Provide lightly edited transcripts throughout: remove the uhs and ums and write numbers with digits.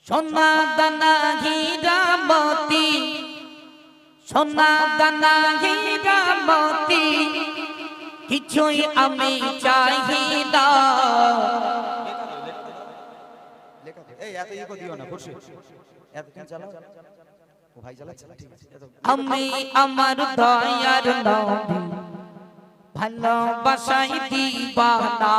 সোনা দানা হীরা মতি, সোনা দানা হীরা মতি, কিছুই আমি চাই না। আমি আমার দয়ার নবী ভালোবাসাই দিবানা।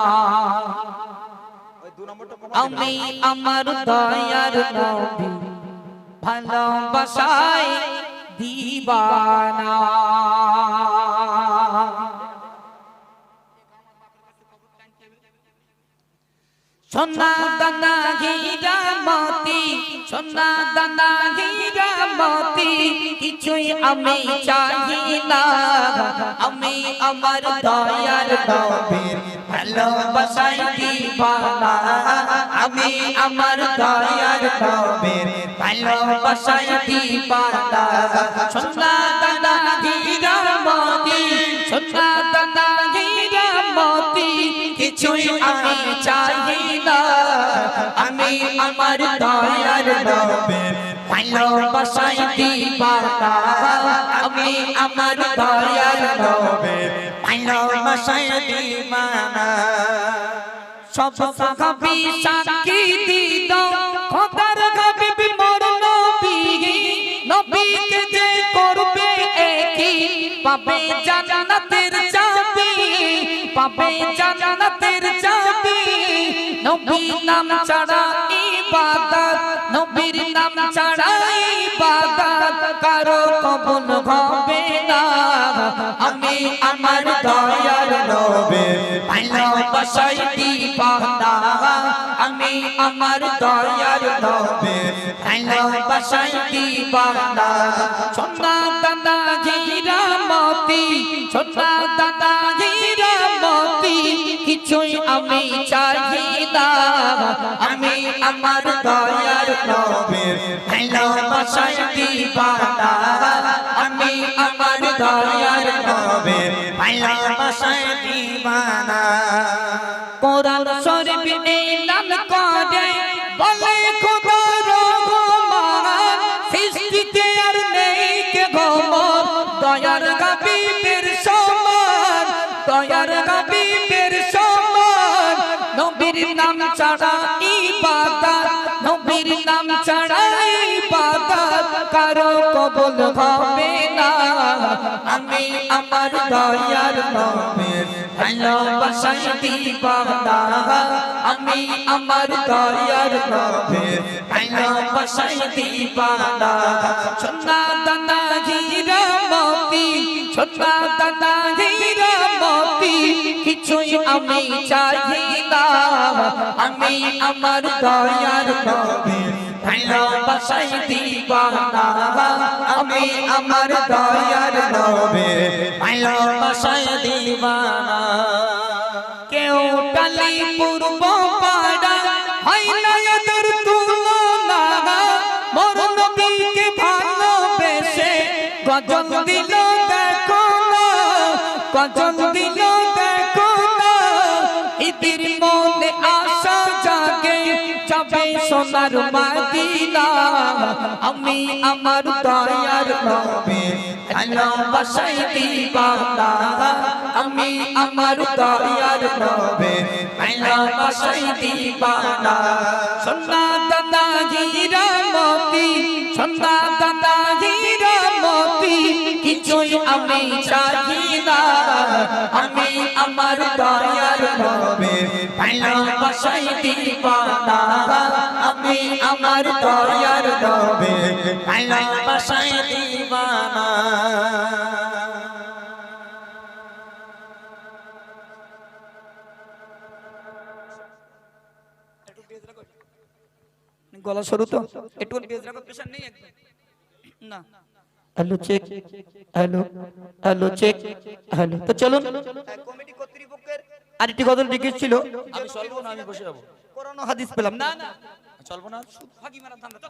আমি আমার দয়ার নবী ভালোবাসাই দিবানা। সোনা দানা হীরা মতি, সোনা দানা হীরা মতি, কিছুই আমি চাই না। আমি আমার দয়ার নবীর ভালোবাসাই দিবানা। আমি আমার দয়ার নবীর ভালোবাসাই দিবানা। সোনা দানা হীরা মতি, সোনা দানা হীরা মতি, কিছুই আমি চাই না। আমি আমার দয়ার নবীর ভালোবাসাই দিবানা। আমি আমার দয়ার নবীর ভালোবাসাই দিবানা। সব সাহাবী সাক্ষী দিত খোদার হাবিব মোর নবী, নবীকে যে করবে একই পাবে জান্নাতের চাবি, পাবে জান্নাতের চাবি। নবীর নাম ছাড়া ইবাদত, নবীর নাম ছাড়া ইবাদত কারো কবুল হবে না। আমি আমার দয়ার নবীর ভালোবাসাই দিবানা। আমি আমার দয়ার নবীর ভালোবাসাই দিবানা। সোনা দানা হীরা মতি, সোনা দানা হীরা মতি, কিছুই আমি চাই না। আমি আমার দয়ার নবীর ভালোবাসাই দিবানা। আমি আমার দয়ার নবীর ভালোবাসাই দিবানা। কোরআন শরীফ এলান করে বলে খোদা রহমান, সৃষ্টিতে আর নেই কে গোমর দয়ার হাবিবের সমান, দয়ার হাবিবের সমান। নবীর নাম ছাড়া ইবাদত, নবীর নাম ছাড়া ইবাদত কারো কবুল হবে না। আমি আমার দয়ার নবীর ভালোবাসাই দিবানা। আমি আমার দয়ার নবীর ভালোবাসাই দিবানা। সোনা দানা হীরা মতি, সোনা দানা হীরা মতি, কিছুই আমি চাই না। আমি আমার দয়ার নবীর ভালোবাসাই দিবানা। আমি আমার দয়ার নবীর ভালোবাসাই দিবানা। কেউ টালি পূর্ব পাড়া হয় না এদের তুলনা, মোর নবীকে ভালোবেসে গজল দিল দেখো না, গজল দিল দেখো না। ঈদের মনে আশা জাগে যাবে সোনার মদিনা। আমি আমার দয়ার নবীর ভালোবাসাই দিবানা। আমি আমার দয়ার নবীর ভালোবাসাই দিবানা। সোনা দানা হীরা মতি, সোনা দানা হীরা মতি, কিছুই আমি চাই না। আমি আমার দয়ার নবীর ভালোবাসাই দিবানা। আমি আমার দয়ার নবীর ভালোবাসাই দিবানা। গলা সরু তো একটু বেজ রাখো, প্রেশার নেই একদম না। Hello check, hello hello check, hello. তো চলুন কমিটি কর্তৃপক্ষের আরেকটি গজল রিকোয়েস্ট ছিল। আমি চলবো না, আমি বসে যাবো। কোরআন হাদিস পেলাম না, না চলবো না, ফাঁকি মারা ধান্দা।